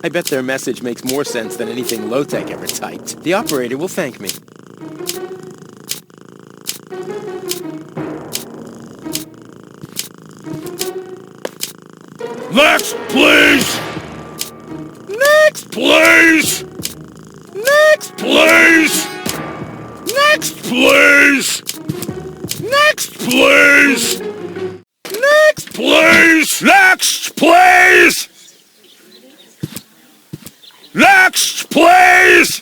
I bet their message makes more sense than anything low-tech ever typed. The operator will thank me. Next, please! Next, please! Next, please! Next, please! Next, please! Next, please! Next, please! Next, please!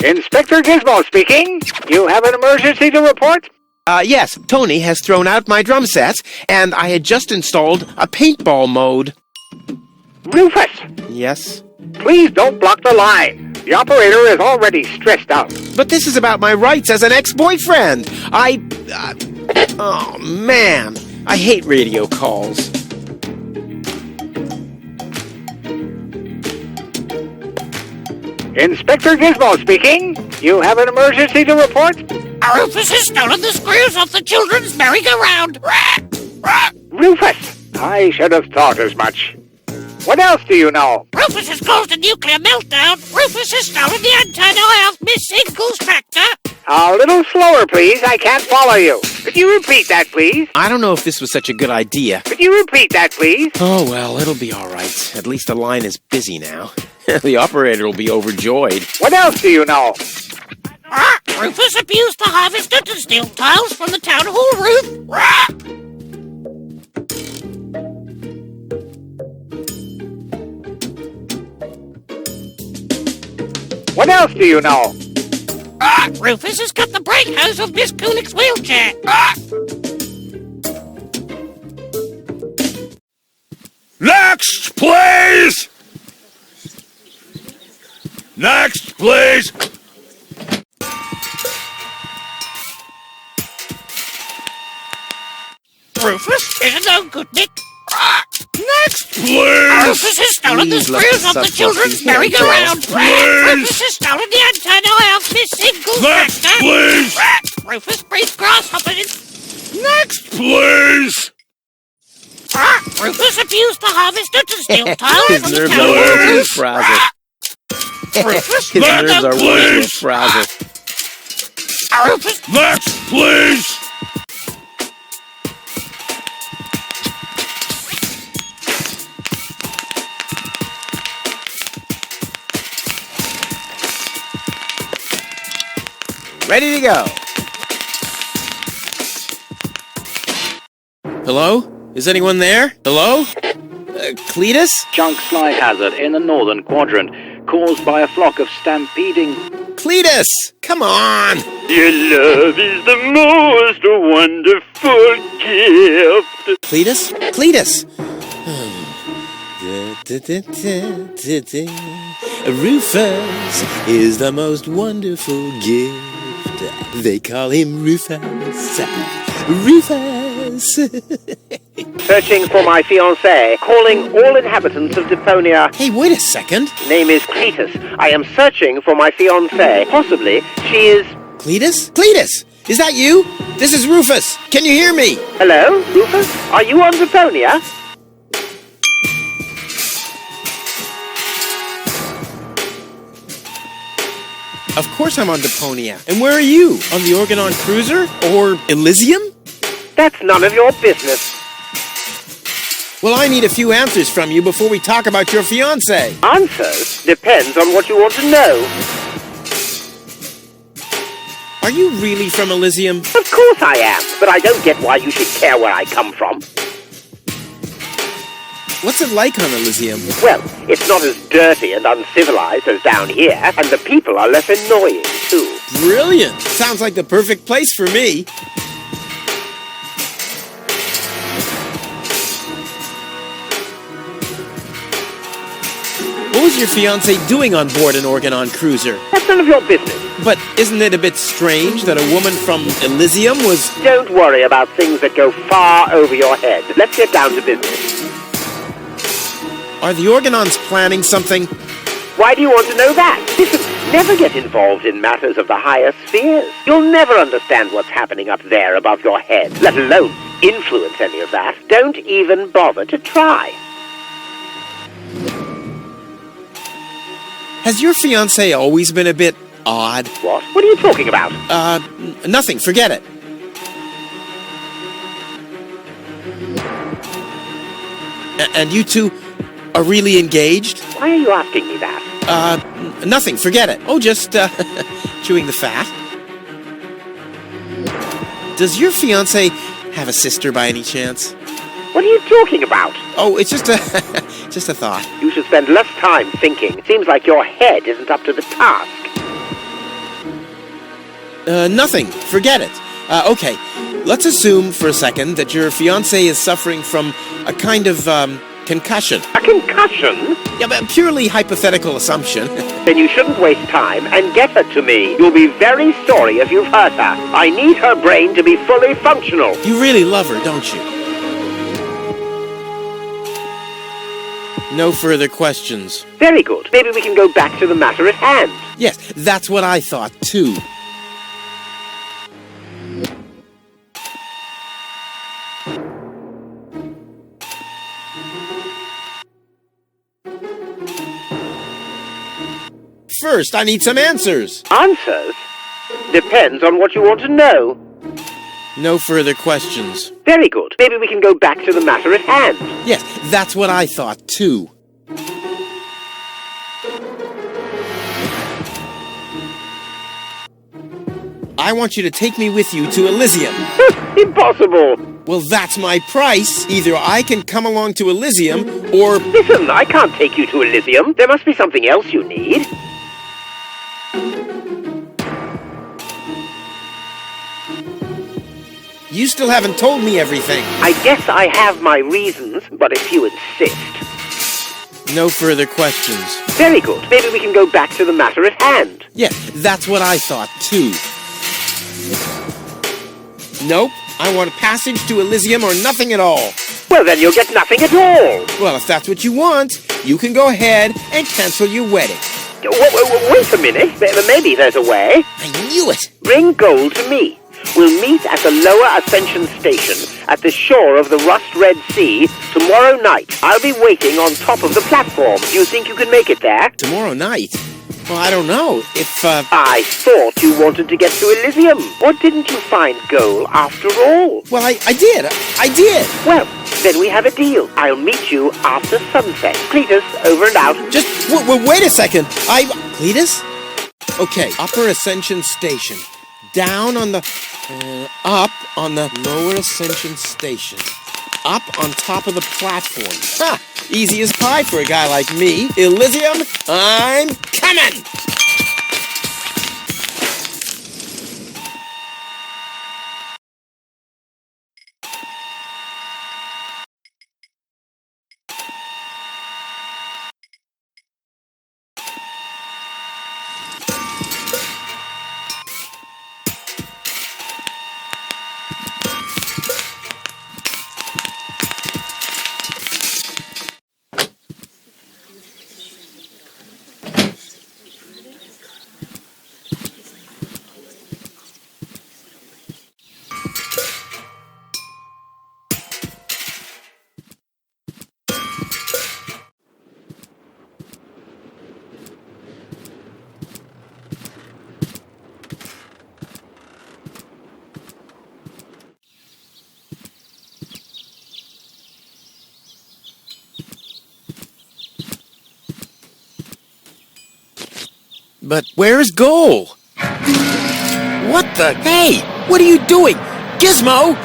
Inspector Gizmo speaking. You have an emergency to report? Yes, Tony has thrown out my drum sets, and I had just installed a paintball mode. Rufus, Yes? please don't block the line. The operator is already stressed out. But this is about my rights as an ex-boyfriend. Oh, man. I hate radio calls. Inspector Gizmo speaking. You have an emergency to report? Rufus has stolen the screws off the children's merry-go-round. Rufus, I should have thought as much. What else do you know? Rufus has caused a nuclear meltdown. Rufus has stolen the antenna off Miss Single's tractor. A little slower, please. I can't follow you. Could you repeat that, please? I don't know if this was such a good idea. Could you repeat that, please? Oh, well, it'll be all right. At least the line is busy now. The operator will be overjoyed. What else do you know? Rufus abused the harvester to steal tiles from the town hall roof. What else do you know? Rufus has cut the brake hose of Miss Kulik's wheelchair. Next, please! Next, please! Rufus is a no good Nick. Next, please! Rufus has stolen the Please let screws the off the subplot children's be merry-go-round. Please! Rufus has stolen the antenna off Miss Single's Next, tractor. please! Rufus breeds grasshoppers in... Next, please! Rufus abused the harvester to steal tiles His from the nerves town are hall working roof. with frazzle. Rufus, His nerves are working with please. frazzle. Rufus, Next, please! Ready to go. Hello? Is anyone there? Hello? Kletus? Chunk slide hazard in the northern quadrant, caused by a flock of stampeding... Kletus! Come on! Your love is the most wonderful gift. Kletus? Kletus! Rufus is the most wonderful gift. They call him Rufus. Rufus! Searching for my fiancée. Calling all inhabitants of Deponia. Hey, wait a second. Name is Kletus. I am searching for my fiancée. Possibly she is... Kletus? Kletus! Is that you? This is Rufus. Can you hear me? Hello, Rufus? Are you on Deponia? Of course I'm on Deponia. And where are you? On the Organon Cruiser? Or Elizjum? That's none of your business. Well, I need a few answers from you before we talk about your fiancé. Answers depends on what you want to know. Are you really from Elizjum? Of course I am, but I don't get why you should care where I come from. What's it like on Elizjum? Well, it's not as dirty and uncivilized as down here, and the people are less annoying, too. Brilliant! Sounds like the perfect place for me. What was your fiancé doing on board an Organon cruiser? That's none of your business. But isn't it a bit strange that a woman from Elizjum was... Don't worry about things that go far over your head. Let's get down to business. Are the Organons planning something? Why do you want to know that? Listen, never get involved in matters of the higher spheres. You'll never understand what's happening up there above your head, let alone influence any of that. Don't even bother to try. Has your fiancé always been a bit odd? What? What are you talking about? Nothing. Forget it. And you two are really engaged? Why are you asking me that? Nothing. Forget it. Oh, just, chewing the fat. Does your fiancé have a sister by any chance? What are you talking about? Oh, it's just a, just a thought. You should spend less time thinking. It seems like your head isn't up to the task. Nothing. Forget it. Okay. Let's assume for a second that your fiancé is suffering from a kind of, concussion. A concussion? Yeah, but a purely hypothetical assumption. Then you shouldn't waste time and get her to me. You'll be very sorry if you've hurt her. I need her brain to be fully functional. You really love her, don't you? No further questions. Very good. Maybe we can go back to the matter at hand. Yes, that's what I thought, too. First, I need some answers. Answers? Depends on what you want to know. No further questions. Very good. Maybe we can go back to the matter at hand. Yes, that's what I thought, too. I want you to take me with you to Elizjum. Impossible. Well, that's my price. Either I can come along to Elizjum, or... Listen, I can't take you to Elizjum. There must be something else you need. You still haven't told me everything. I guess I have my reasons, but if you insist. No further questions. Very good. Maybe we can go back to the matter at hand. Yes, that's what I thought, too. Nope. I want a passage to Elizjum or nothing at all. Well, then you'll get nothing at all. Well, if that's what you want, you can go ahead and cancel your wedding. Wait a minute. Maybe there's a way. I knew it. Bring gold to me. We'll meet at the lower ascension station at the shore of the rust-red sea tomorrow night. I'll be waiting on top of the platform. Do you think you can make it there? Tomorrow night? Well, I don't know. If, I thought you wanted to get to Elizjum. Or didn't you find gold after all? Well, I did. I did. Well, then we have a deal. I'll meet you after sunset. Cletus, over and out. Just, wait a second. Cletus? Okay, upper ascension station. Down on the... up on the lower ascension station. Up on top of the platform. Ha! Easy as pie for a guy like me. Elizjum, I'm coming! But where's Goal? What the? Hey! What are you doing? Gizmo!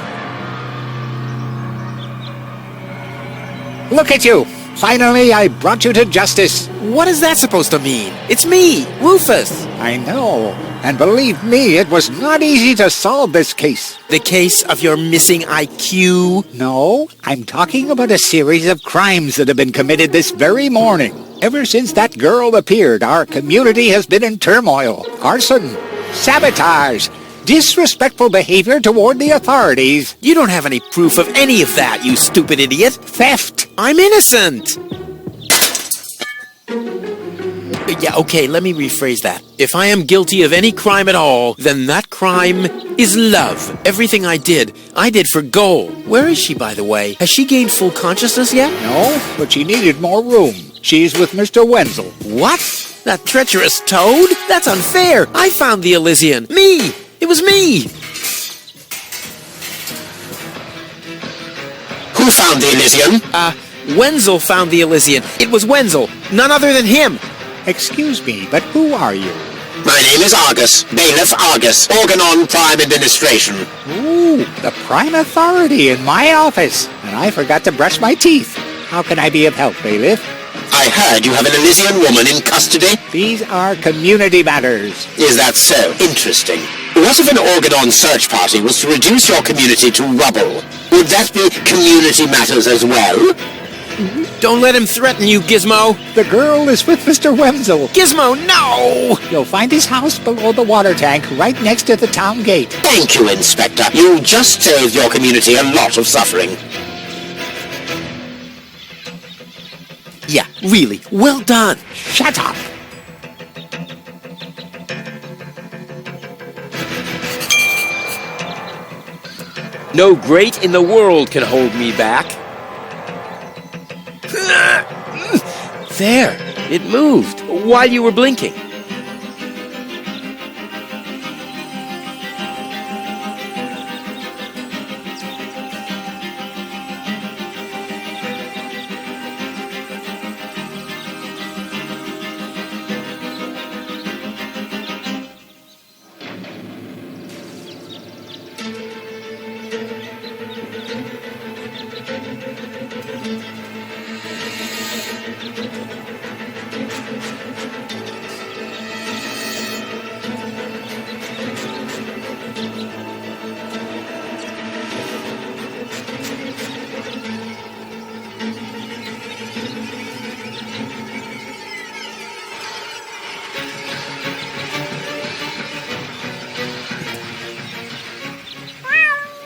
Look at you! Finally, I brought you to justice. What is that supposed to mean? It's me, Rufus. I know. And believe me, it was not easy to solve this case. The case of your missing IQ? No, I'm talking about a series of crimes that have been committed this very morning. Ever since that girl appeared, our community has been in turmoil. Arson, sabotage, disrespectful behavior toward the authorities, You don't have any proof of any of that, you stupid idiot. theft. I'm innocent. Yeah, okay, let me rephrase that. If I am guilty of any crime at all, then that crime is love. Everything I did for goal. Where is she, by the way? Has she gained full consciousness yet? No, but she needed more room. She's with Mr. Wenzel. What? That treacherous toad? That's unfair. I found the Elizjum. Me! It was me! Who found the Elizjum? Wenzel found the Elizjum. It was Wenzel. None other than him. Excuse me, but who are you? My name is Argus, Bailiff Argus, Organon Prime Administration. Ooh, the prime authority in my office. And I forgot to brush my teeth. How can I be of help, Bailiff? I heard you have an Elysian woman in custody. These are community matters. Is that so? Interesting. What if an Organon search party was to reduce your community to rubble? Would that be community matters as well? Don't let him threaten you, Gizmo. The girl is with Mr. Wenzel. Gizmo, no! You'll find his house below the water tank, right next to the town gate. Thank you, Inspector. You just saved your community a lot of suffering. Yeah, really. Well done. Shut up! No great in the world can hold me back. There, it moved while you were blinking.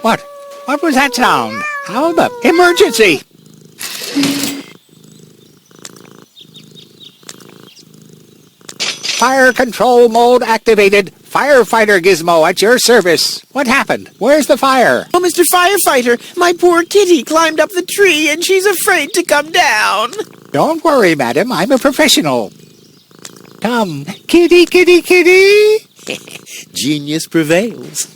What? What was that sound? How the... Emergency! Fire control mode activated. Firefighter Gizmo at your service. What happened? Where's the fire? Oh, Mr. Firefighter, my poor kitty climbed up the tree and she's afraid to come down. Don't worry, madam. I'm a professional. Come, kitty, kitty, kitty. Genius prevails.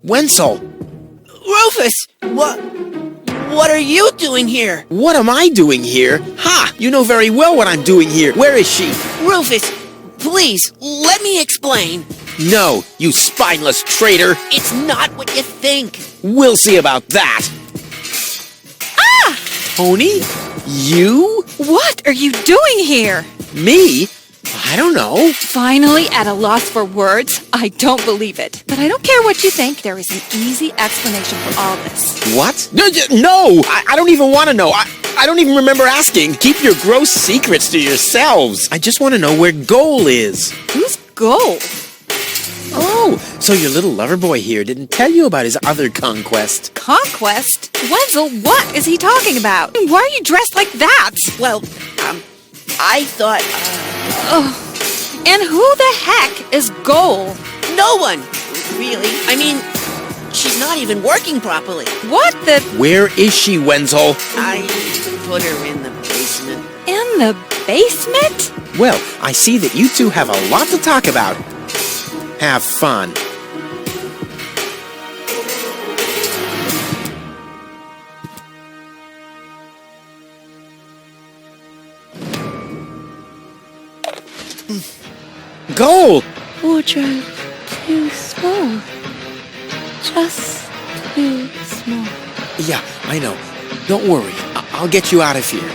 Wenzel! Rufus! What are you doing here? What am I doing here? Ha! You know very well what I'm doing here. Where is she? Rufus, please, let me explain. No, you spineless traitor. It's not what you think. We'll see about that. Ah! Tony? You? What are you doing here? Me? I don't know. Finally at a loss for words? I don't believe it. But I don't care what you think. There is an easy explanation for all this. What? No! I don't even want to know. I don't even remember asking. Keep your gross secrets to yourselves. I just want to know where Goal is. Who's Goal? Oh, so your little lover boy here didn't tell you about his other conquest. Conquest? Wenzel, what is he talking about? Why are you dressed like that? Well, I thought, And who the heck is Goal? no one, really. I mean, she's not even working properly. What the... Where is she, Wenzel? I put her in the basement. In in the basement? Well, I see that you two have a lot to talk about. Have fun. Goal! Wardrobe too small. Just too small. Yeah, I know. Don't worry. I'll get you out of here.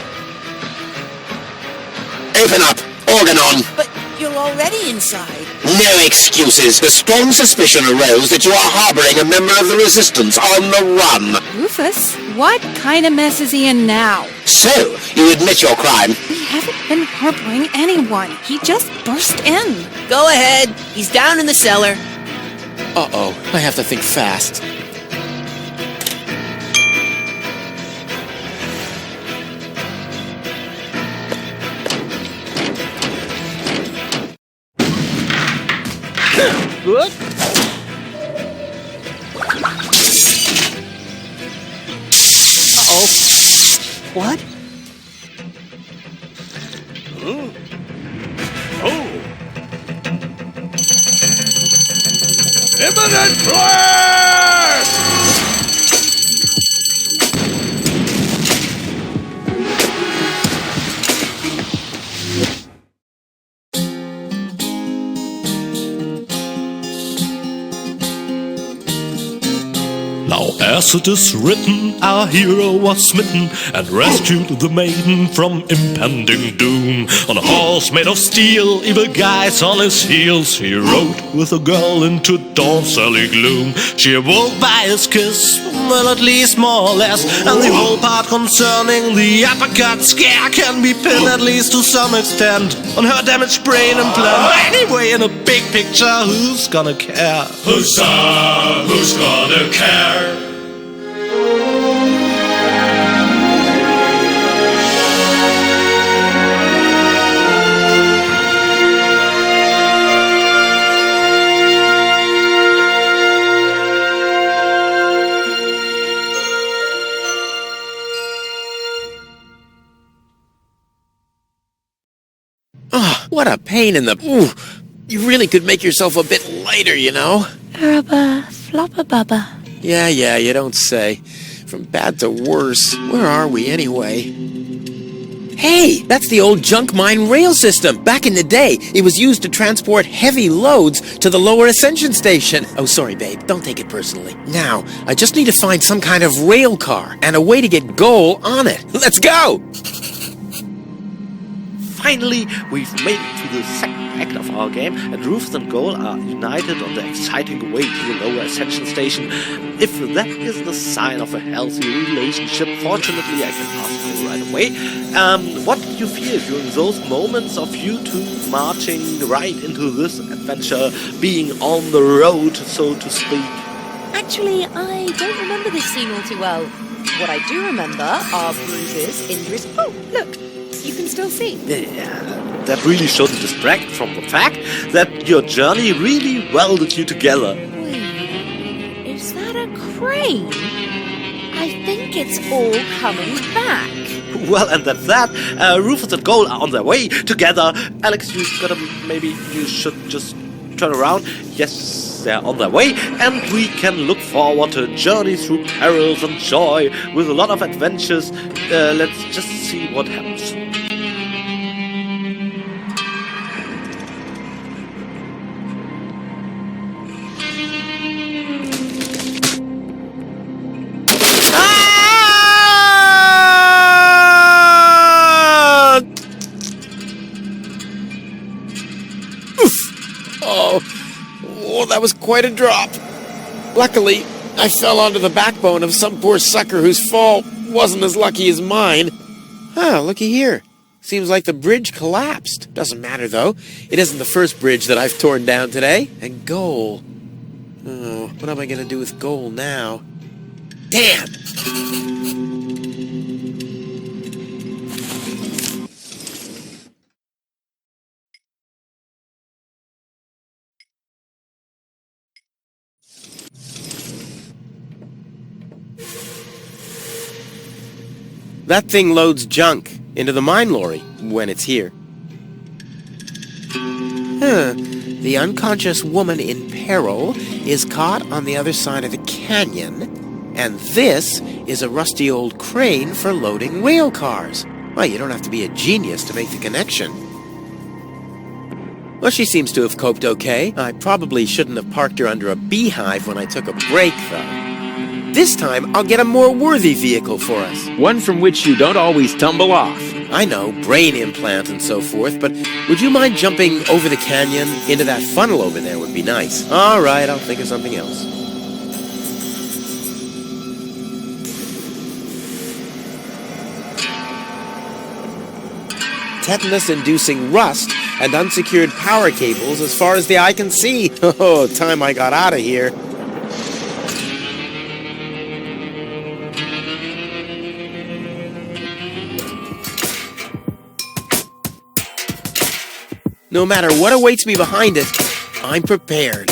Open up! Organ on! But you're already inside. No excuses. The strong suspicion arose that you are harboring a member of the resistance on the run. Rufus, what kind of mess is he in now? So, you admit your crime. We haven't been harboring anyone. He just burst in. Go ahead. He's down in the cellar. Uh-oh. I have to think fast. Good. Uh-oh. What? Imminent blast! Now as it is written, our hero was smitten and rescued the maiden from impending doom. On a horse made of steel, evil guys on his heels, he rode with a girl into dawn's early gloom. She awoke by his kiss, well at least more or less, and the whole part concerning the uppercut scare can be pinned at least to some extent on her damaged brain implant. Anyway, in a big picture, who's gonna care? Who's gonna care? What a pain in the... Ooh, you really could make yourself a bit lighter, you know? Araba, floppa bubba. Yeah, you don't say. From bad to worse. Where are we, anyway? Hey, that's the old junk mine rail system. Back in the day, it was used to transport heavy loads to the lower ascension station. Oh, sorry, babe. Don't take it personally. Now, I just need to find some kind of rail car and a way to get Goal on it. Let's go! Finally, we've made it to the second act of our game, and Rufus and Goal are united on the exciting way to the lower ascension station. If that is the sign of a healthy relationship, fortunately I can ask you right away. What did you feel during those moments of you two marching right into this adventure, being on the road, so to speak? Actually, I don't remember this scene all too well. What I do remember are bruises, injuries. Oh, look! You can still see. Yeah, that really shouldn't distract from the fact that your journey really welded you together. Wait, is that a crane? I think it's all coming back. Well, and that's that. Rufus and Goal are on their way together. Alex, you should just turn around. Yes, they're on their way, and we can look forward to a journey through perils and joy with a lot of adventures. Let's just see what happens. Oh, that was quite a drop. Luckily, I fell onto the backbone of some poor sucker whose fall wasn't as lucky as mine. Looky here. Seems like the bridge collapsed. Doesn't matter, though. It isn't the first bridge that I've torn down today. And Goal. Oh, what am I going to do with Goal now? Damn! That thing loads junk into the mine lorry. when it's here. The unconscious woman in peril is caught on the other side of the canyon, and this is a rusty old crane for loading rail cars. Well, you don't have to be a genius to make the connection. Well, she seems to have coped okay. I probably shouldn't have parked her under a beehive when I took a break, though. This time, I'll get a more worthy vehicle for us. One from which you don't always tumble off. I know, brain implant and so forth, but would you mind jumping over the canyon into that funnel over there would be nice. All right, I'll think of something else. Tetanus-inducing rust and unsecured power cables as far as the eye can see. Oh, time I got out of here. No matter what awaits me behind it, I'm prepared.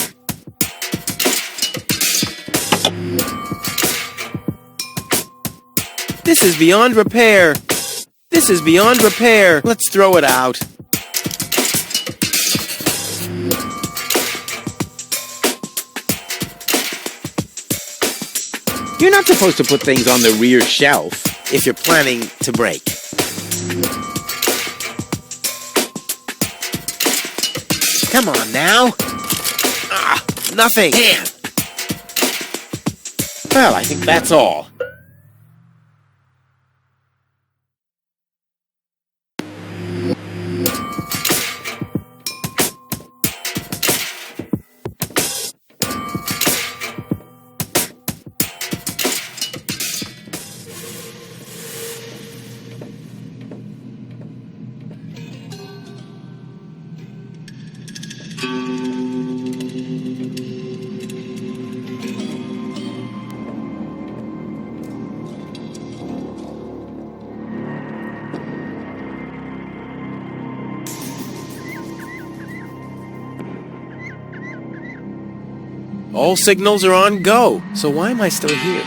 This is beyond repair. This is beyond repair. Let's throw it out. You're not supposed to put things on the rear shelf if you're planning to break. Come on now. Ah, nothing. Damn. Well, I think that's all. All signals are on go, so why am I still here?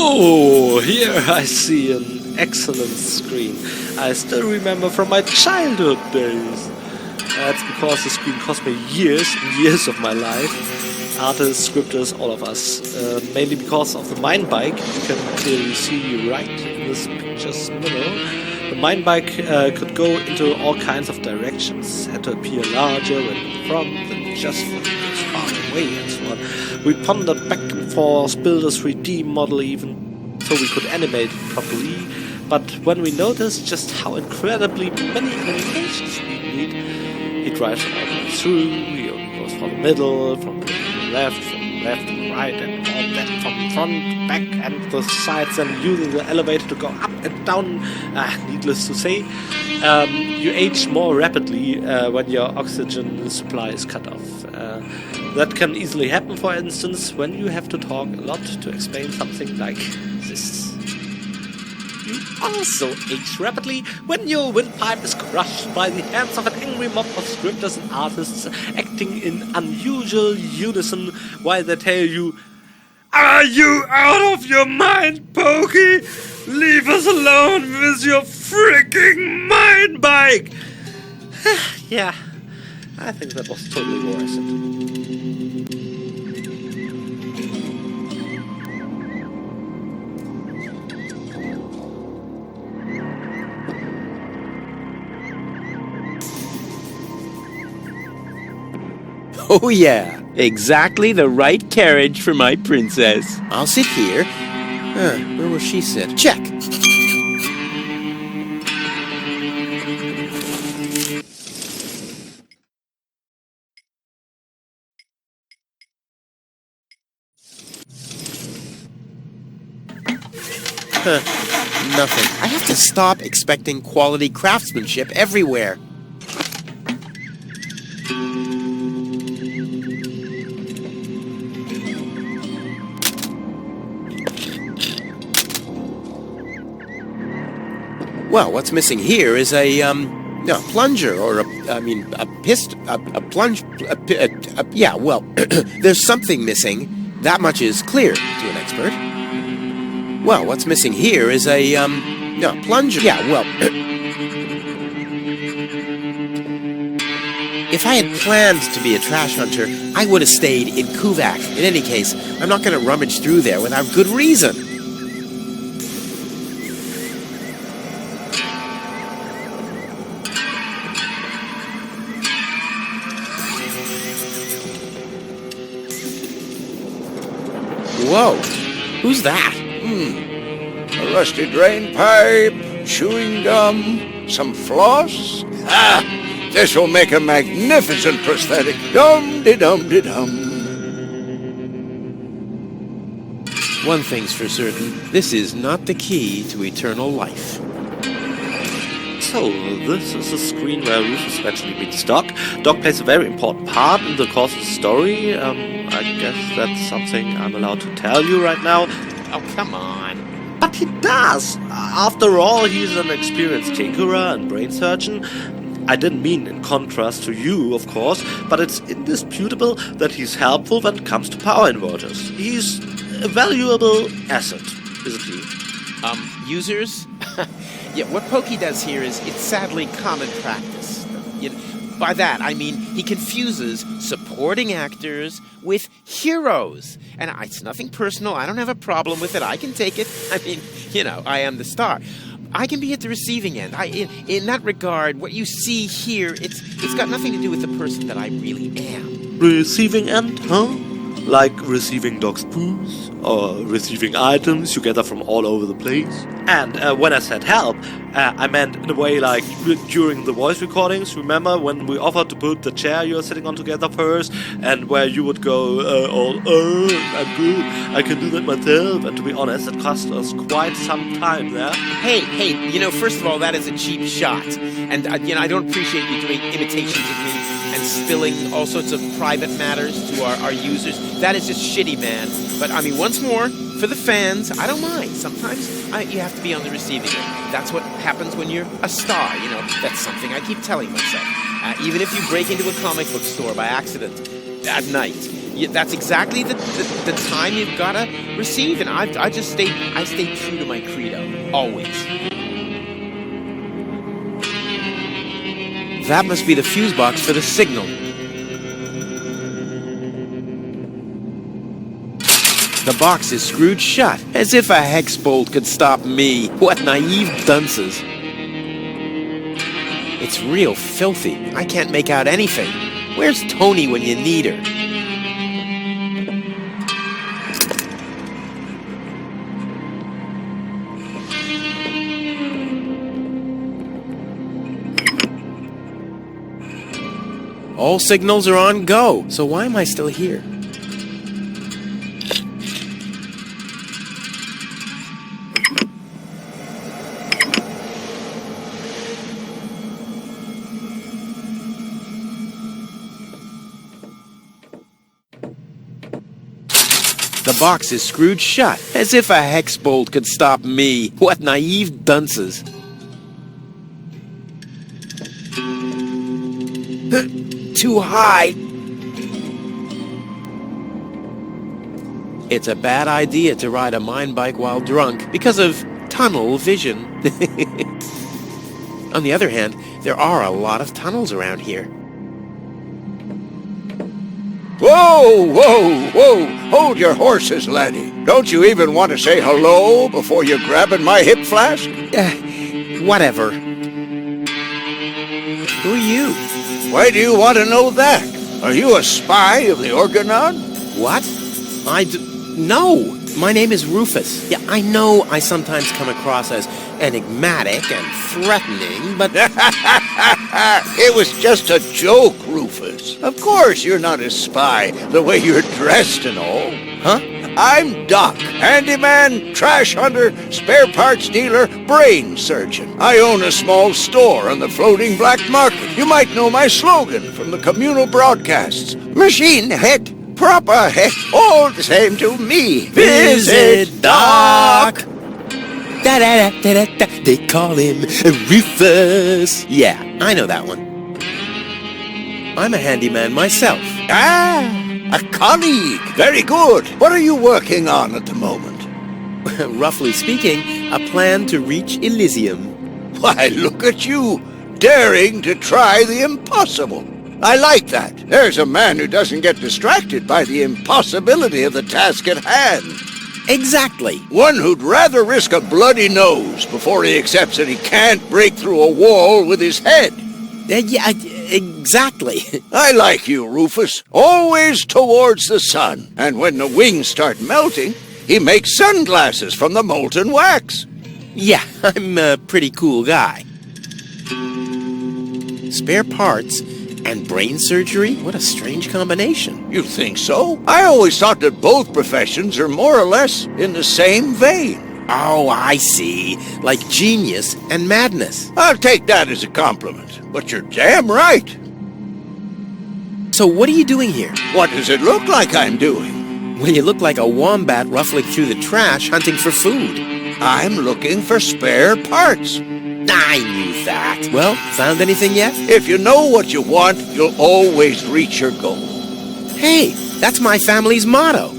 Oh, here I see an excellent screen. I still remember from my childhood days. That's because the screen cost me years and years of my life. Artists, scripters, all of us. Mainly because of the mine bike. You can clearly see right in this picture's middle. The mine bike could go into all kinds of directions, had to appear larger when in front than just when it was far away and so on. We pondered back and forth, built a 3D model even, so we could animate it properly. But when we noticed just how incredibly many animations we need, he drives all the way through, he only goes from the middle, from left to right, and all that from front, back, and the sides, and using the elevator to go up and down. Needless to say, you age more rapidly when your oxygen supply is cut off. That can easily happen, for instance, when you have to talk a lot to explain something like this. You also age rapidly when your windpipe is crushed by the hands of an angry mob of scripters and artists acting in unusual unison while they tell you, "Are you out of your mind, Pokey? Leave us alone with your freaking mine bike!" Yeah, I think that was totally worth it. Oh yeah, exactly the right carriage for my princess. I'll sit here. Where will she sit? Check. Nothing. I have to stop expecting quality craftsmanship everywhere. Well, what's missing here is a plunger or yeah, well, there's something missing. That much is clear to an expert. Well, what's missing here is a plunger. Yeah, well, if I had planned to be a trash hunter, I would have stayed in Kuvak. In any case, I'm not going to rummage through there without good reason. Whoa, who's that? A rusty drain pipe, chewing gum, some floss. This will make a magnificent prosthetic. Dum-de-dum-de-dum. One thing's for certain, this is not the key to eternal life. So, this is a screen where Rufus eventually meets Doc. Doc plays a very important part in the course of the story. I guess that's something I'm allowed to tell you right now. Oh, come on. But he does! After all, he's an experienced tinkerer and brain surgeon. I didn't mean in contrast to you, of course, but it's indisputable that he's helpful when it comes to power inverters. He's a valuable asset, isn't he? Users? Yeah, what Pokey does here is, it's sadly common practice. By that, I mean he confuses supporting actors with heroes. And it's nothing personal. I don't have a problem with it. I can take it. I mean, I am the star. I can be at the receiving end. In that regard, what you see here, it's got nothing to do with the person that I really am. Receiving end, huh? Like receiving Doc's poos, or receiving items you gather from all over the place. And when I said help, I meant in a way like during the voice recordings. Remember when we offered to put the chair you're sitting on together first, and where you would go, I'm good, I can do that myself. And to be honest, it cost us quite some time there. Hey, first of all, that is a cheap shot. And, I don't appreciate you doing imitations of me and spilling all sorts of private matters to our users. That is just shitty, man. But, once more, for the fans, I don't mind. Sometimes you have to be on the receiving end. That's what happens when you're a star, That's something I keep telling myself. Even if you break into a comic book store by accident at night, that's exactly the time you've got to receive. And I stay true to my credo, always. That must be the fuse box for the signal. The box is screwed shut, as if a hex bolt could stop me. What naive dunces. It's real filthy. I can't make out anything. Where's Tony when you need her? All signals are on go, so why am I still here? The box is screwed shut, as if a hex bolt could stop me. What naive dunces. Too high. It's a bad idea to ride a mine bike while drunk because of tunnel vision. On the other hand, there are a lot of tunnels around here. Whoa! Hold your horses, laddie. Don't you even want to say hello before you're grabbing my hip flask? Whatever. Who are you? Why do you want to know that? Are you a spy of the Organon? What? No. My name is Rufus. Yeah, I know I sometimes come across as enigmatic and threatening, but... It was just a joke, Rufus. Of course you're not a spy, the way you're dressed and all. Huh? I'm Doc, handyman, trash hunter, spare parts dealer, brain surgeon. I own a small store on the floating black market. You might know my slogan from the communal broadcasts. Machine head, proper head, all the same to me. Visit Doc! Da-da-da-da-da-da. They call him Rufus. Yeah, I know that one. I'm a handyman myself. Ah, a colleague. Very good. What are you working on at the moment? Roughly speaking, a plan to reach Elizjum. Why, look at you, daring to try the impossible. I like that. There's a man who doesn't get distracted by the impossibility of the task at hand. Exactly. One who'd rather risk a bloody nose before he accepts that he can't break through a wall with his head. Yeah, exactly. I like you, Rufus. Always towards the sun. And when the wings start melting, he makes sunglasses from the molten wax. Yeah, I'm a pretty cool guy. Spare parts and brain surgery? What a strange combination. You think so? I always thought that both professions are more or less in the same vein. Oh, I see. Like genius and madness. I'll take that as a compliment, but you're damn right. So what are you doing here? What does it look like I'm doing? Well, you look like a wombat ruffling through the trash hunting for food. I'm looking for spare parts. I knew that. Well, found anything yet? If you know what you want, you'll always reach your goal. Hey, that's my family's motto.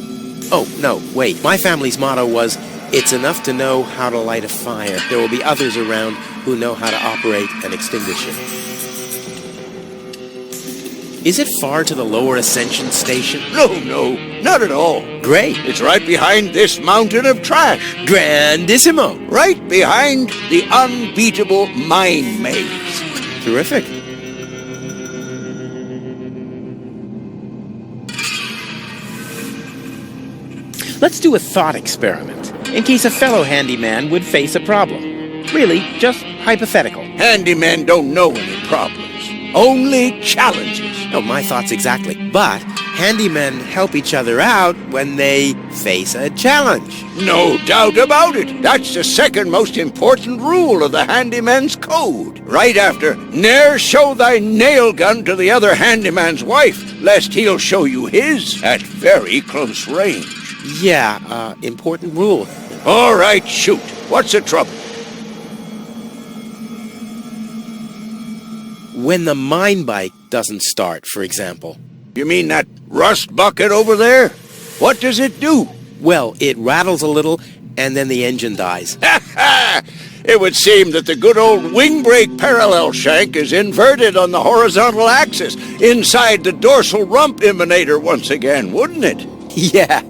Oh, no, wait. My family's motto was, it's enough to know how to light a fire. There will be others around who know how to operate and extinguish it. Is it far to the lower ascension station? No, not at all. Great. It's right behind this mountain of trash. Grandissimo. Right behind the unbeatable mine maze. Terrific. Let's do a thought experiment, in case a fellow handyman would face a problem. Really, just hypothetical. Handymen don't know any problems. Only challenges. Oh, my thoughts exactly. But handymen help each other out when they face a challenge. No doubt about it. That's the second most important rule of the handyman's code. Right after, ne'er show thy nail gun to the other handyman's wife, lest he'll show you his at very close range. Yeah, important rule. All right, shoot. What's the trouble? When the mine bike doesn't start, for example. You mean that rust bucket over there? What does it do? Well, it rattles a little, and then the engine dies. It would seem that the good old wing brake parallel shank is inverted on the horizontal axis, inside the dorsal rump emanator once again, wouldn't it? Yeah,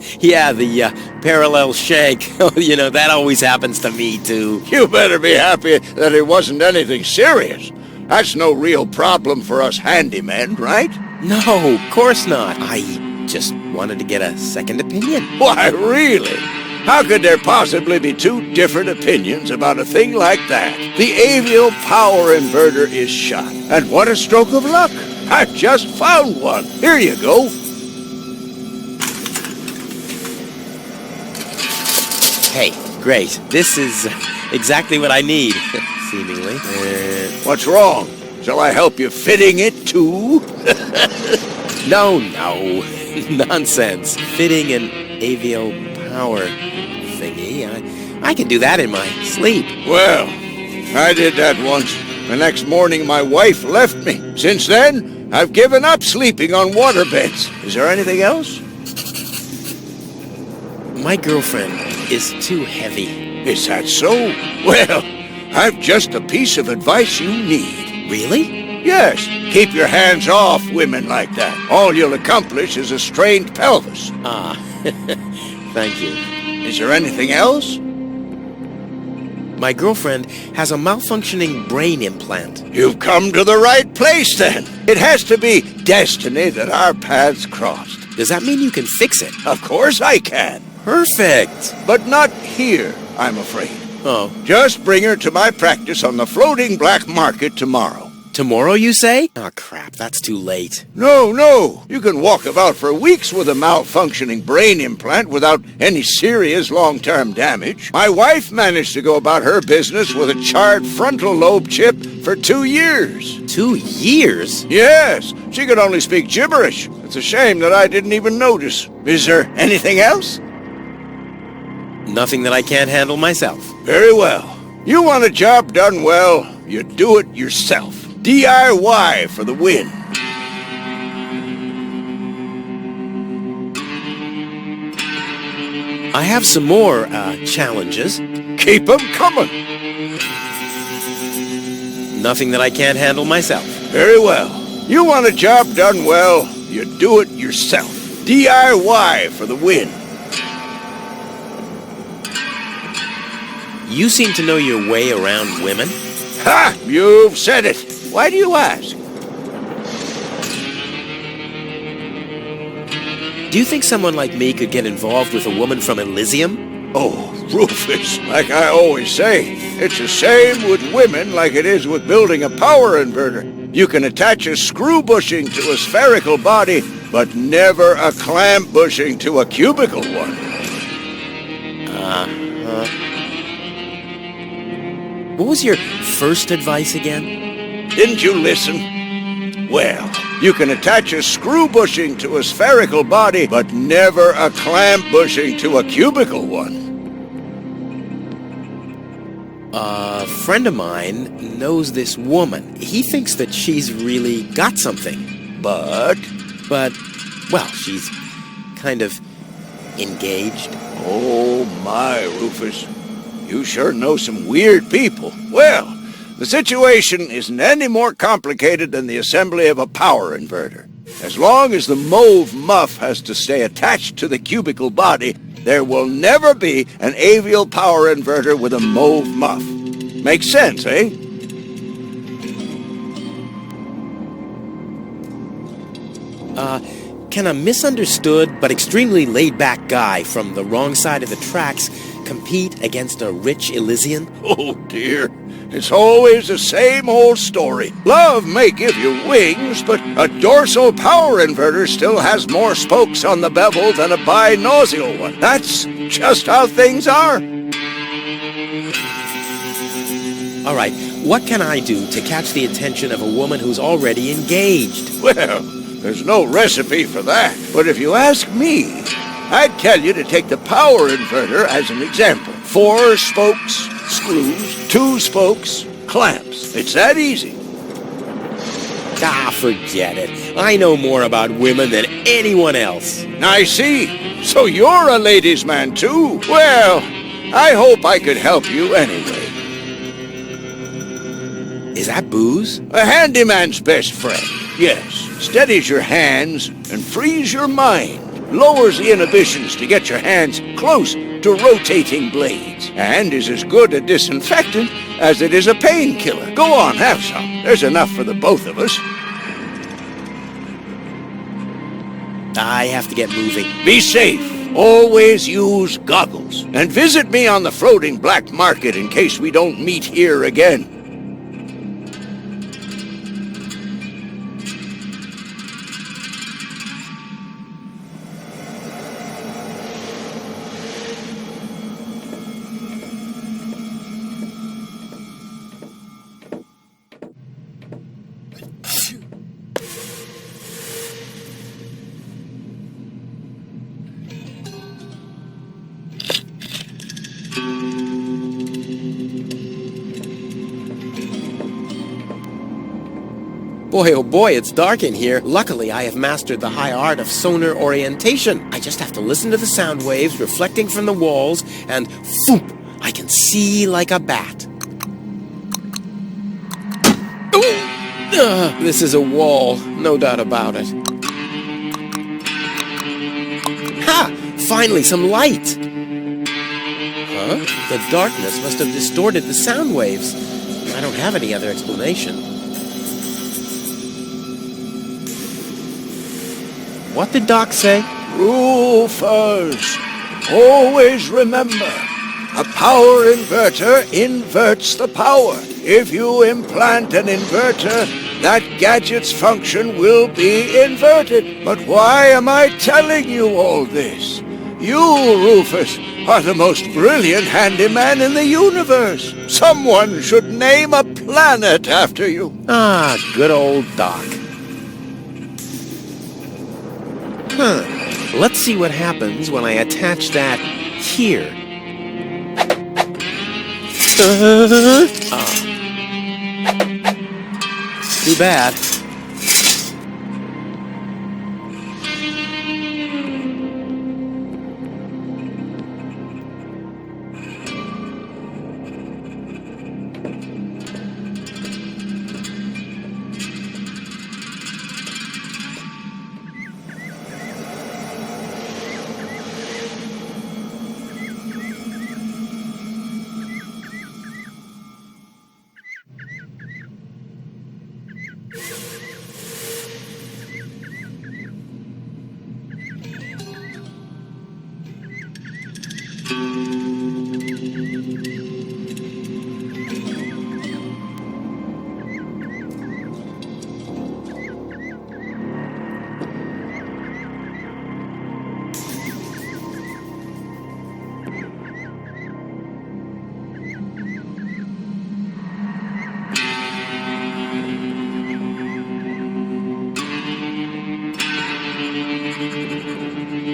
the parallel shank. You know, that always happens to me, too. You better be happy that it wasn't anything serious. That's no real problem for us handymen, right? No, of course not. I just wanted to get a second opinion. Why, really? How could there possibly be two different opinions about a thing like that? The avial power inverter is shot. And what a stroke of luck. I've just found one. Here you go. Hey, great. This is exactly what I need, seemingly. What's wrong? Shall I help you fitting it, too? No. Nonsense. Fitting an avial power thingy. I can do that in my sleep. Well, I did that once. The next morning, my wife left me. Since then, I've given up sleeping on waterbeds. Is there anything else? My girlfriend is too heavy. Is that so? Well, I've just a piece of advice you need. Really? Yes. Keep your hands off women like that. All you'll accomplish is a strained pelvis. Ah, thank you. Is there anything else? My girlfriend has a malfunctioning brain implant. You've come to the right place, then. It has to be destiny that our paths crossed. Does that mean you can fix it? Of course I can. Perfect. But not here, I'm afraid. Oh. Just bring her to my practice on the floating black market tomorrow. Tomorrow, you say? Oh, crap, that's too late. No. You can walk about for weeks with a malfunctioning brain implant without any serious long-term damage. My wife managed to go about her business with a charred frontal lobe chip for 2 years. 2 years? Yes. She could only speak gibberish. It's a shame that I didn't even notice. Is there anything else? Nothing that I can't handle myself. Very well. You want a job done well, you do it yourself. DIY for the win. I have some more, challenges. Keep 'em coming. Nothing that I can't handle myself. Very well. You want a job done well, you do it yourself. DIY for the win. You seem to know your way around women. Ha! You've said it. Why do you ask? Do you think someone like me could get involved with a woman from Elizjum? Oh, Rufus, like I always say, it's the same with women like it is with building a power inverter. You can attach a screw bushing to a spherical body, but never a clamp bushing to a cubical one. What was your first advice again? Didn't you listen? Well, you can attach a screw bushing to a spherical body, but never a clamp bushing to a cubical one. A friend of mine knows this woman. He thinks that she's really got something. But, well, she's kind of engaged. Oh my, Rufus. You sure know some weird people. Well, the situation isn't any more complicated than the assembly of a power inverter. As long as the mauve muff has to stay attached to the cubical body, there will never be an avial power inverter with a mauve muff. Makes sense, eh? Can a misunderstood but extremely laid-back guy from the wrong side of the tracks compete against a rich Elysian? Oh, dear. It's always the same old story. Love may give you wings, but a dorsal power inverter still has more spokes on the bevel than a binausial one. That's just how things are. All right, what can I do to catch the attention of a woman who's already engaged? Well, there's no recipe for that. But if you ask me, I'd tell you to take the power inverter as an example. 4 spokes, screws, 2 spokes, clamps. It's that easy. Ah, forget it. I know more about women than anyone else. I see. So you're a ladies' man, too. Well, I hope I could help you anyway. Is that booze? A handyman's best friend, yes. Steadies your hands and frees your mind. Lowers the inhibitions to get your hands close to rotating blades. And is as good a disinfectant as it is a painkiller. Go on, have some. There's enough for the both of us. I have to get moving. Be safe. Always use goggles. And visit me on the floating black market in case we don't meet here again. Boy, oh boy, it's dark in here. Luckily, I have mastered the high art of sonar orientation. I just have to listen to the sound waves reflecting from the walls, and phoop, I can see like a bat. This is a wall, no doubt about it. Ha! Finally, some light! Huh? The darkness must have distorted the sound waves. I don't have any other explanation. What did Doc say? Rufus, always remember, a power inverter inverts the power. If you implant an inverter, that gadget's function will be inverted. But why am I telling you all this? You, Rufus, are the most brilliant handyman in the universe. Someone should name a planet after you. Ah, good old Doc. Let's see what happens when I attach that here. Too bad.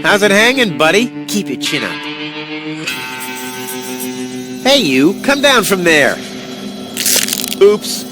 How's it hanging, buddy? Keep your chin up. Hey, you, come down from there. Oops.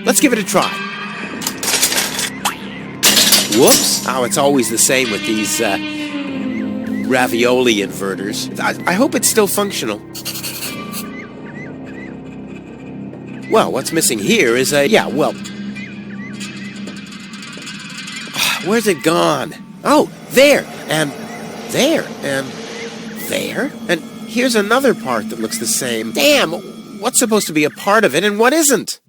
Let's give it a try. Whoops. Oh, it's always the same with these ravioli inverters. I hope it's still functional. Well, what's missing here is a... Yeah, well... Where's it gone? Oh, there, and there, and there. And here's another part that looks the same. Damn, what's supposed to be a part of it and what isn't?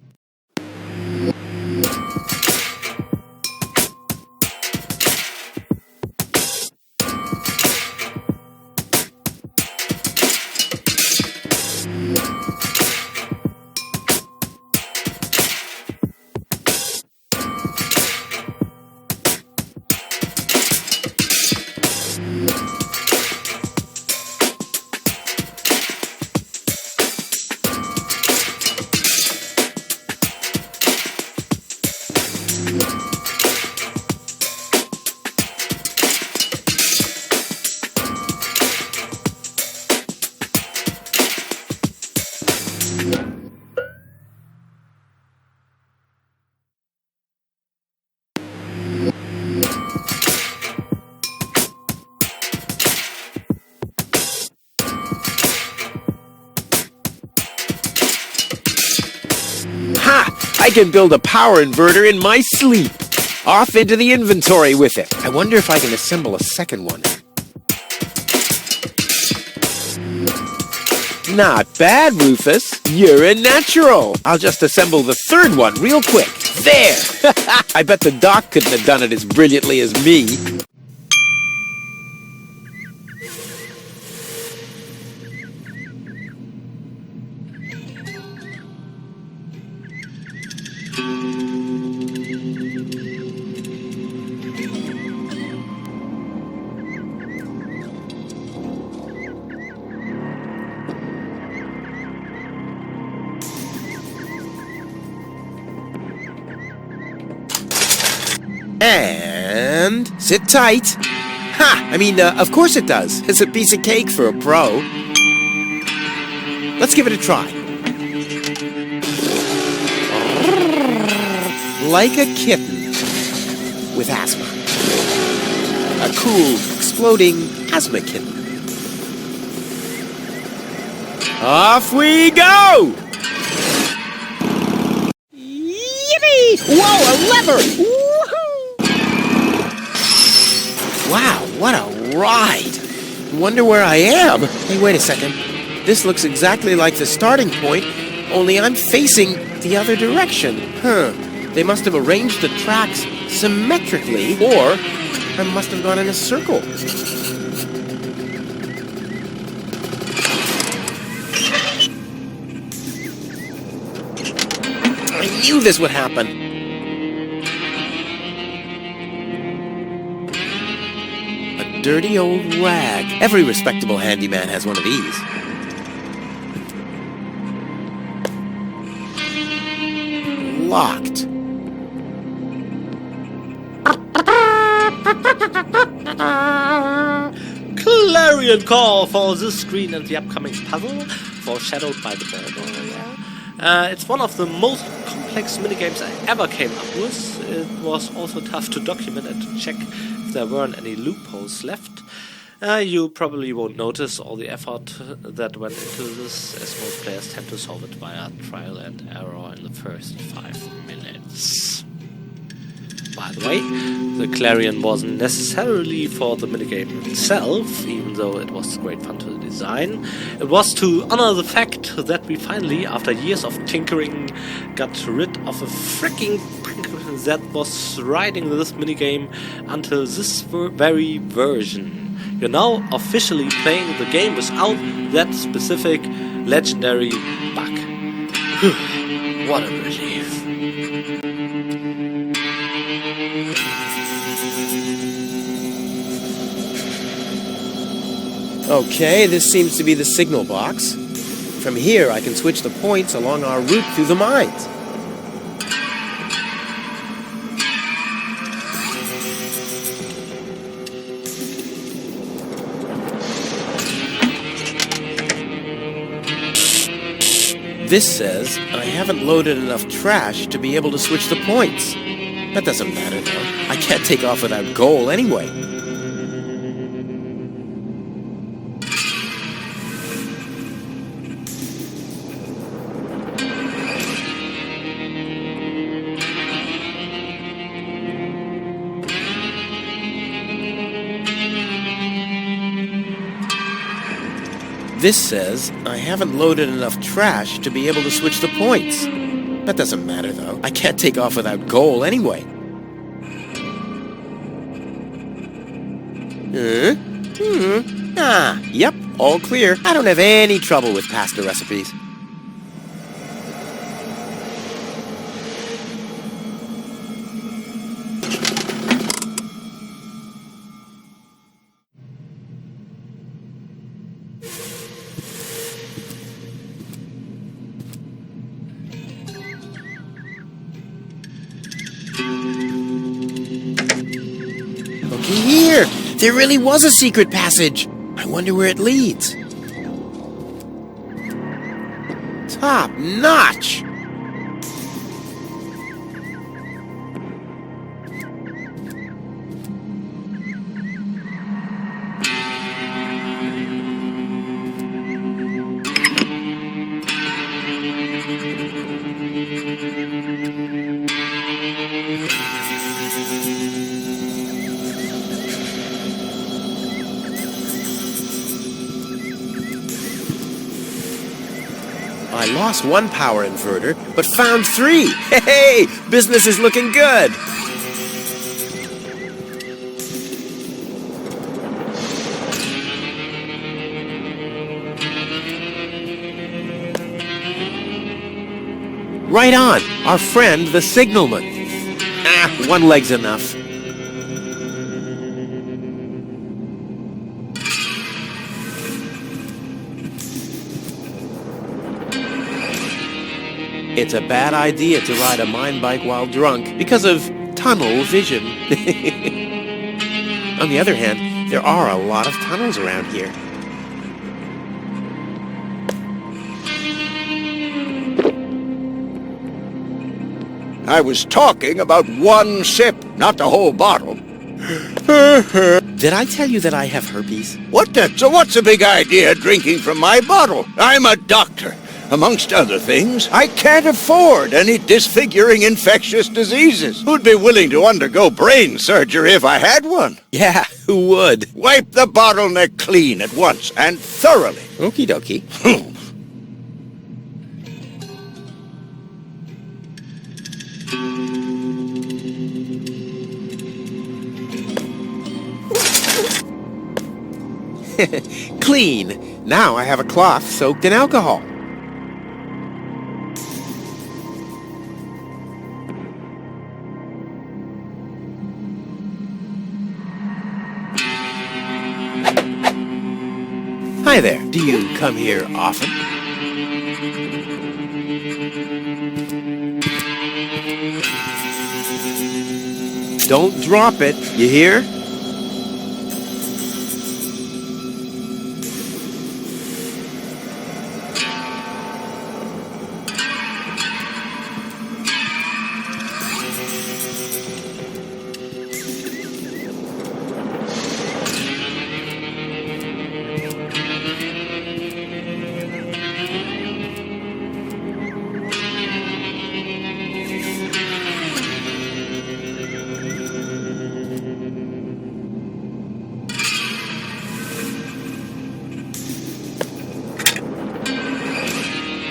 I can build a power inverter in my sleep. Off into the inventory with it. I wonder if I can assemble a second one. Not bad, Rufus. You're a natural. I'll just assemble the third one real quick. There! I bet the doc couldn't have done it as brilliantly as me. And sit tight. Ha! I mean, of course it does. It's a piece of cake for a pro. Let's give it a try. Like a kitten with asthma. A cool, exploding asthma kitten. Off we go! Yippee! Whoa, a lever! Wow, what a ride! Wonder where I am. Hey, wait a second. This looks exactly like the starting point only I'm facing the other direction. Huh. They must have arranged the tracks symmetrically, or I must have gone in a circle. I knew this would happen. A dirty old rag. Every respectable handyman has one of these. Locked. Clarion call for this screen and the upcoming puzzle, foreshadowed by the border. It's one of the most complex minigames I ever came up with. It was also tough to document and to check if there weren't any loopholes left. You probably won't notice all the effort that went into this, as most players tend to solve it via trial and error in the first 5 minutes. By the way, the Clarion wasn't necessarily for the minigame itself, even though it was great fun to design. It was to honor the fact that we finally, after years of tinkering, got rid of a freaking prank that was riding this minigame until this very version. You're now officially playing the game without that specific legendary bug. What a relief. Okay, this seems to be the signal box. From here, I can switch the points along our route through the mines. This says I haven't loaded enough trash to be able to switch the points. That doesn't matter, though. I can't take off without goal anyway. This says I haven't loaded enough trash to be able to switch the points. That doesn't matter, though. I can't take off without goal anyway. Yep, all clear. I don't have any trouble with pasta recipes. Here! There really was a secret passage! I wonder where it leads. Top notch! I lost one power inverter, but found 3! Hey! Business is looking good! Right on! Our friend, the signalman. One leg's enough. It's a bad idea to ride a mine bike while drunk because of tunnel vision. On the other hand, there are a lot of tunnels around here. I was talking about one sip, not the whole bottle. Did I tell you that I have herpes? What the? So what's the big idea drinking from my bottle? I'm a doctor. Amongst other things, I can't afford any disfiguring infectious diseases. Who'd be willing to undergo brain surgery if I had one? Yeah, who would? Wipe the bottleneck clean at once and thoroughly. Okie dokie. Clean. Now I have a cloth soaked in alcohol. Hi there. Do you come here often? Don't drop it, you hear?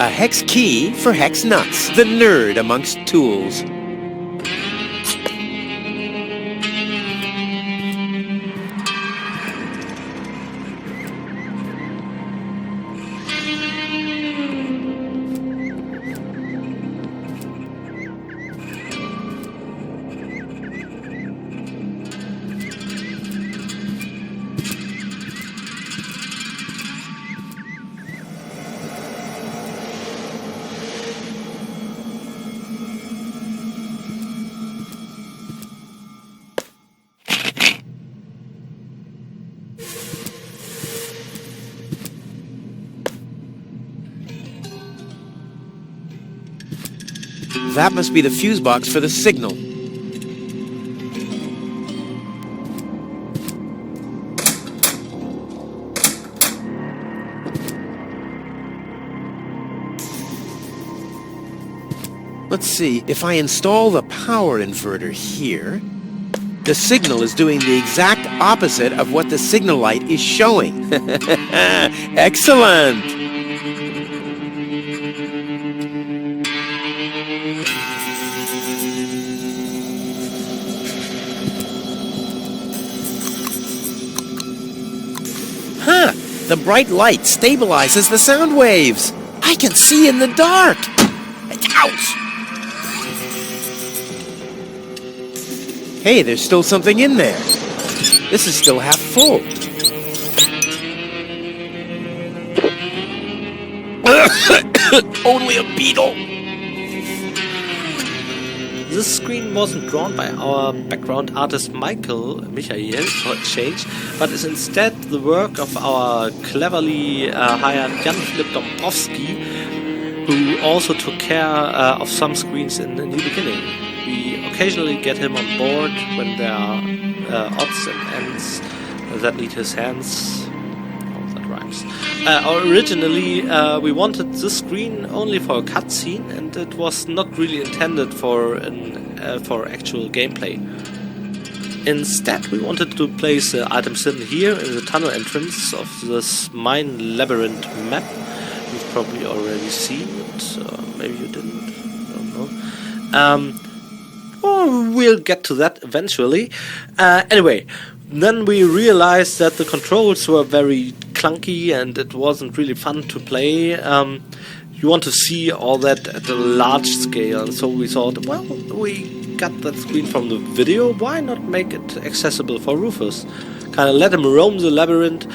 A hex key for hex nuts, the nerd amongst tools. That must be the fuse box for the signal. Let's see, if I install the power inverter here, the signal is doing the exact opposite of what the signal light is showing. Excellent! Huh! The bright light stabilizes the sound waves. I can see in the dark. Ouch! Hey, there's still something in there. This is still half full. Only a beetle. This screen wasn't drawn by our background artist Michael for a change, but is instead the work of our cleverly hired Jan-Philipp Dombrovski, who also took care of some screens in the New Beginning. We occasionally get him on board when there are odds and ends that need his hands. Oh, that rhymes. Originally, we wanted this screen only for a cutscene, and it was not really intended for actual gameplay. Instead, we wanted to place the items in here in the tunnel entrance of this mine labyrinth map. You've probably already seen it, maybe you didn't, I don't know. Well, we'll get to that eventually. Anyway, then we realized that the controls were very clunky and it wasn't really fun to play. You want to see all that at a large scale, and so we thought, well, we got that screen from the video, why not make it accessible for Rufus? Kind of let him roam the labyrinth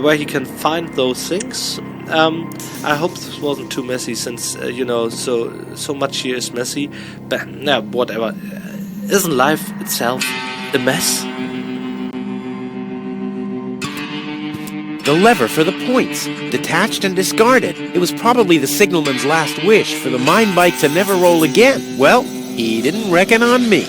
where he can find those things. I hope this wasn't too messy, since so much here is messy. But whatever. Isn't life itself a mess? The lever for the points, detached and discarded. It was probably the signalman's last wish for the mine bike to never roll again. Well, he didn't reckon on me.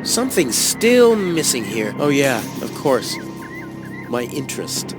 Something's still missing here. Oh yeah, of course. My interest.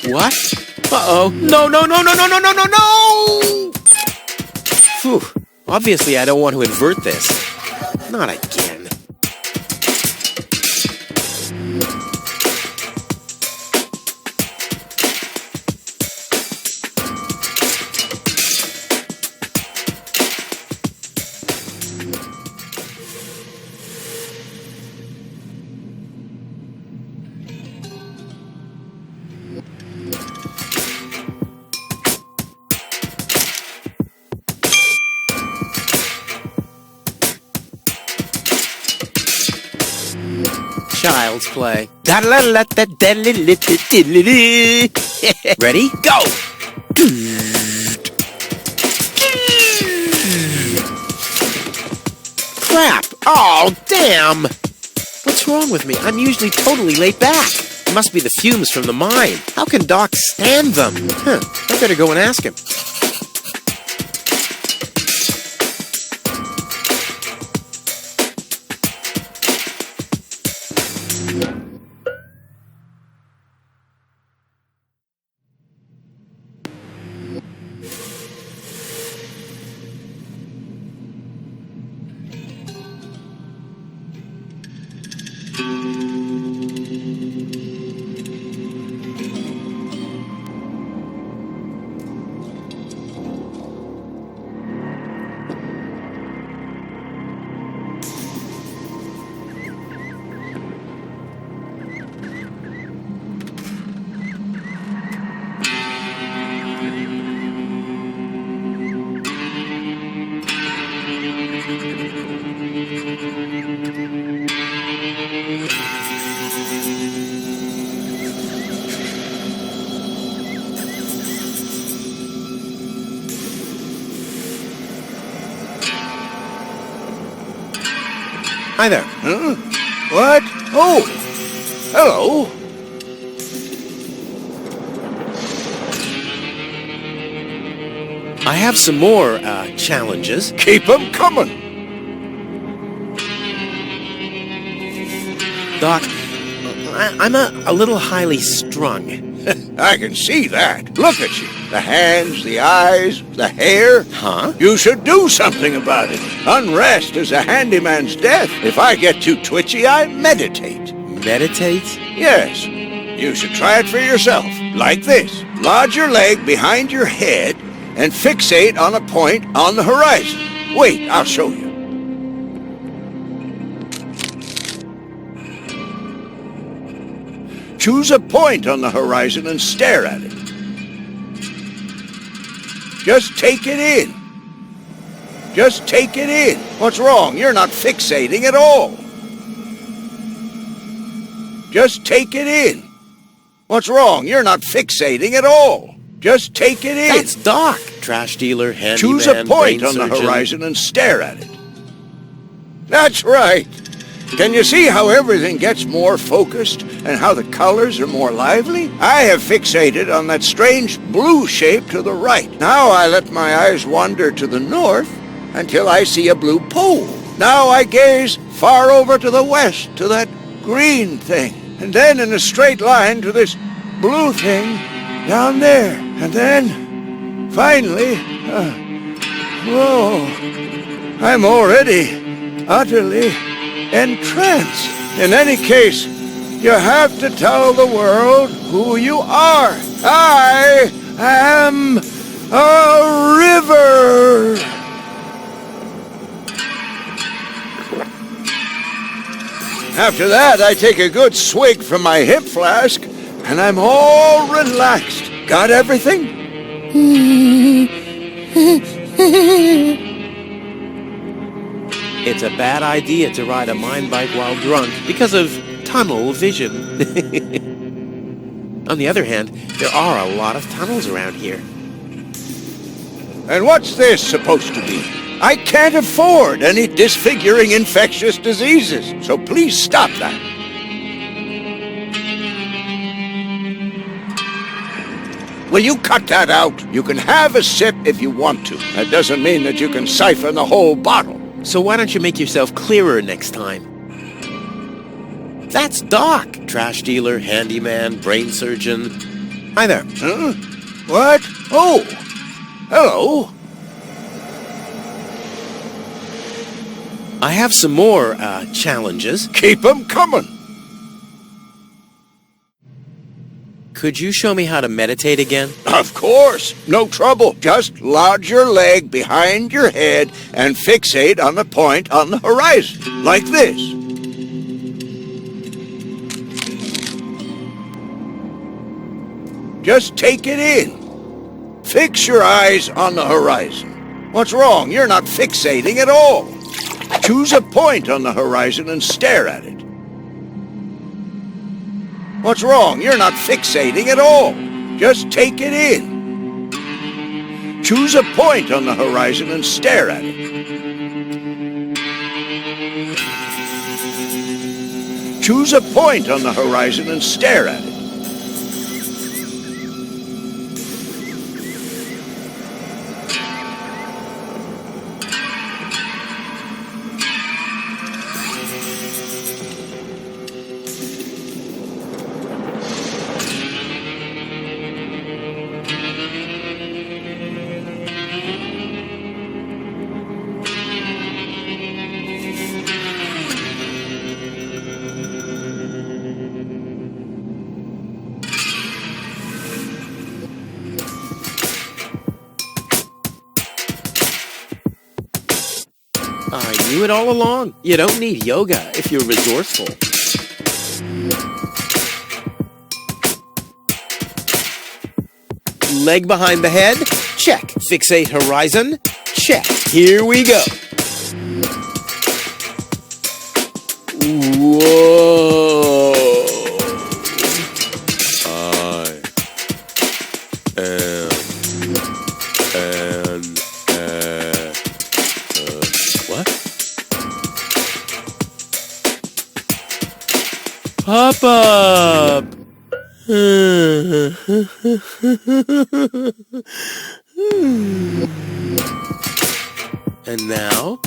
What? Uh-oh. No, no, no, no, no, no, no, no, no! Phew. Obviously, I don't want to invert this. Not again. Child's play. Ready? Go! Crap! Oh, damn! What's wrong with me? I'm usually totally laid back. It must be the fumes from the mine. How can Doc stand them? Huh. I better go and ask him. Hi there. Huh? What? Oh! Hello. I have some more, challenges. Keep 'em coming. Doc, I'm a little highly strung. I can see that. Look at you. The hands, the eyes, the hair. Huh? You should do something about it. Unrest is a handyman's death. If I get too twitchy, I meditate. Meditate? Yes. You should try it for yourself. Like this. Lodge your leg behind your head and fixate on a point on the horizon. Wait, I'll show you. Choose a point on the horizon and stare at it. Just take it in. Just take it in. What's wrong? You're not fixating at all. Just take it in. What's wrong? You're not fixating at all. Just take it in. That's Doc. Trash dealer, handyman, Choose a point brain on the surgeon. horizon and stare at it. That's right. Can you see how everything gets more focused and how the colors are more lively? I have fixated on that strange blue shape to the right. Now I let my eyes wander to the north until I see a blue pole. Now I gaze far over to the west to that green thing. And then in a straight line to this blue thing down there. And then, finally, whoa, I'm already utterly entranced. In any case, you have to tell the world who you are. I am a river. After that, I take a good swig from my hip flask, and I'm all relaxed. Got everything? It's a bad idea to ride a mine bike while drunk because of tunnel vision. On the other hand, there are a lot of tunnels around here. And what's this supposed to be? I can't afford any disfiguring infectious diseases, so please stop that. Will you cut that out? You can have a sip if you want to. That doesn't mean that you can siphon the whole bottle. So why don't you make yourself clearer next time? That's Doc. Trash dealer, handyman, brain surgeon. Hi there. Huh? What? Oh, hello. I have some more challenges. Keep them coming. Could you show me how to meditate again? Of course. No trouble. Just lodge your leg behind your head and fixate on the point on the horizon. Like this. Just take it in. Fix your eyes on the horizon. What's wrong? You're not fixating at all. Choose a point on the horizon and stare at it. What's wrong? You're not fixating at all. Just take it in. Choose a point on the horizon and stare at it. Choose a point on the horizon and stare at it. I knew it all along. You don't need yoga if you're resourceful. Leg behind the head? Check. Fixate horizon? Check. Here we go. Whoa. Pop up! And now?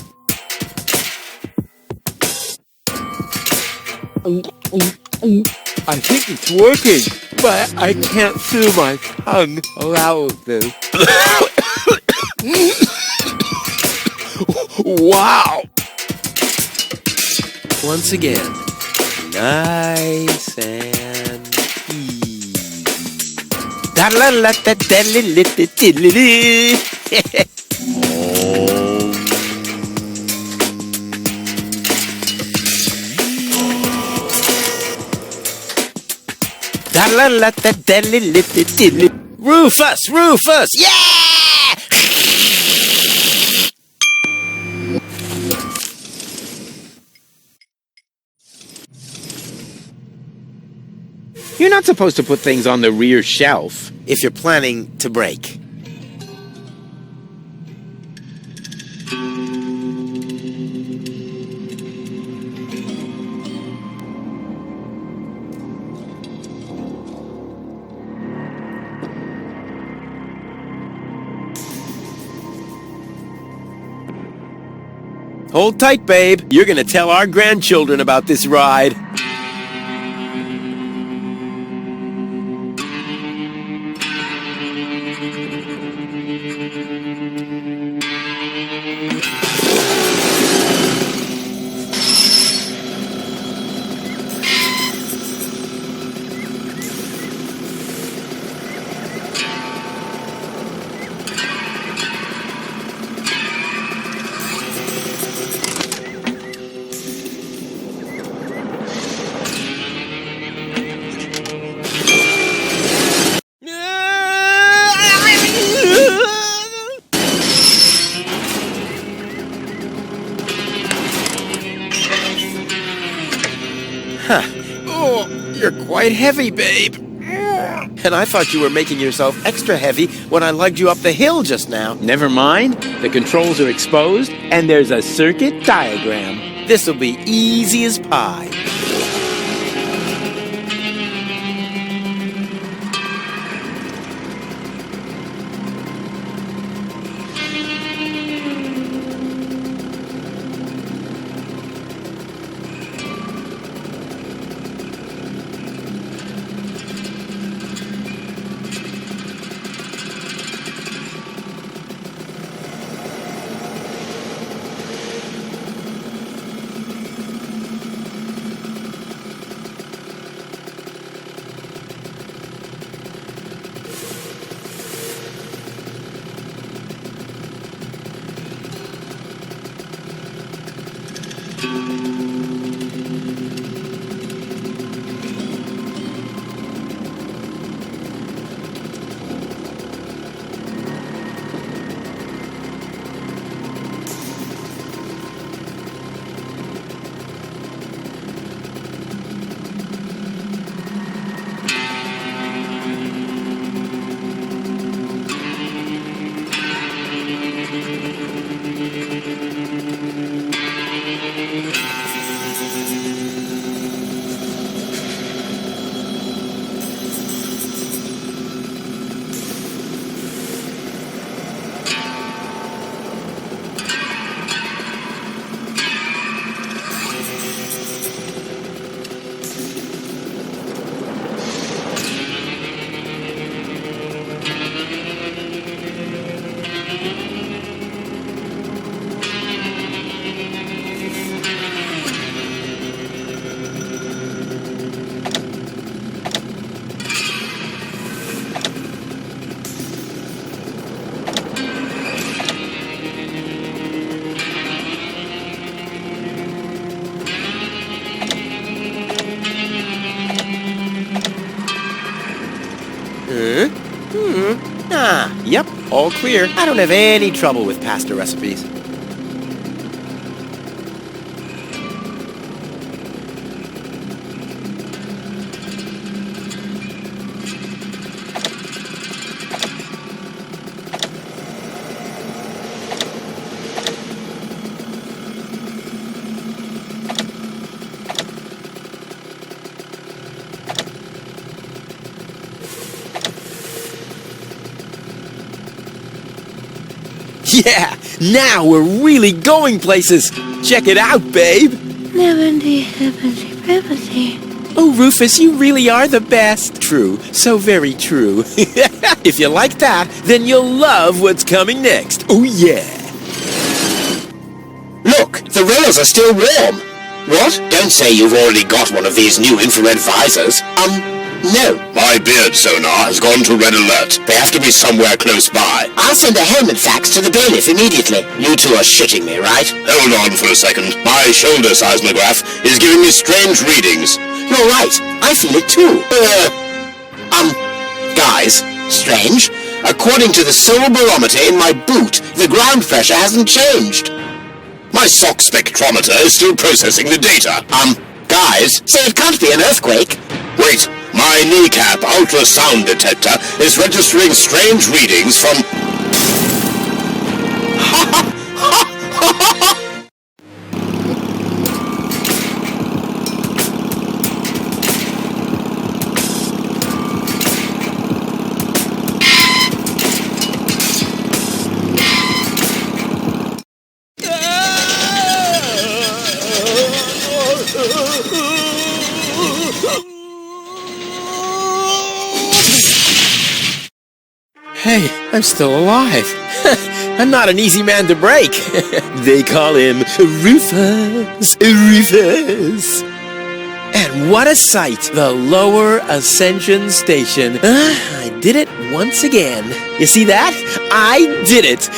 I think it's working, but I can't feel my tongue allow this. Wow! Once again. Nice and easy. Rufus! Rufus! Yeah! You're not supposed to put things on the rear shelf. If you're planning to break. Hold tight, babe. You're gonna tell our grandchildren about this ride. Huh. Oh, you're quite heavy, babe. And I thought you were making yourself extra heavy when I lugged you up the hill just now. Never mind. The controls are exposed, and there's a circuit diagram. This'll be easy as pie. Yep, all clear. I don't have any trouble with pasta recipes. Yeah, now we're really going places. Check it out, babe. Oh, Rufus, you really are the best. True, so very true. If you like that, then you'll love what's coming next. Oh, yeah. Look, the rails are still warm. What? Don't say you've already got one of these new infrared visors. No. My beard sonar has gone to red alert. They have to be somewhere close by. I'll send a helmet fax to the bailiff immediately. You two are shitting me, right? Hold on for a second. My shoulder seismograph is giving me strange readings. You're right. I feel it too. Guys, strange. According to the soul barometer in my boot, the ground pressure hasn't changed. My sock spectrometer is still processing the data. Guys, so it can't be an earthquake. Wait, my kneecap ultrasound detector is registering strange readings from... Hey, I'm still alive. I'm not an easy man to break. They call him Rufus. Rufus. And what a sight! The Lower Ascension Station. I did it once again. You see that? I did it.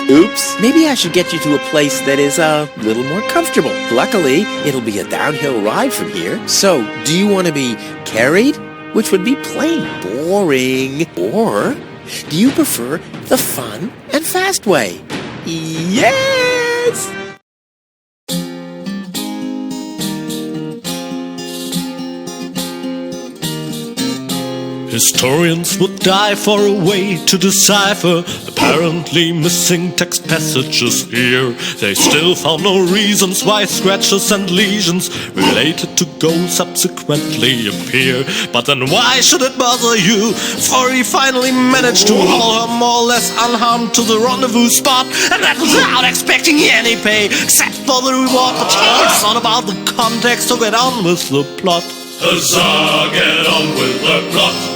Oops. Maybe I should get you to a place that is a little more comfortable. Luckily, it'll be a downhill ride from here. So, do you want to be carried? Which would be plain boring. Or do you prefer the fun and fast way? Yes! Historians would die for a way to decipher apparently missing text passages here. They still found no reasons why scratches and lesions related to goals subsequently appear. But then why should it bother you? For he finally managed to haul her more or less unharmed to the rendezvous spot, and that without expecting any pay except for the reward. But it's not about the context, so get on with the plot. Huzzah, get on with the plot.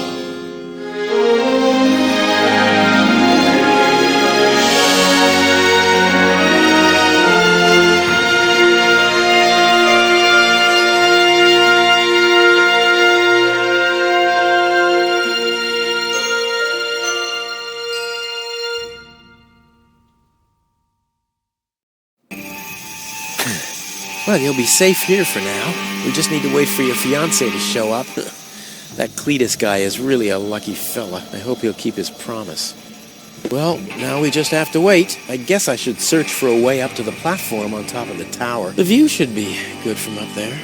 Well, you'll be safe here for now. We just need to wait for your fiancé to show up. That Kletus guy is really a lucky fella. I hope he'll keep his promise. Well, now we just have to wait. I guess I should search for a way up to the platform on top of the tower. The view should be good from up there.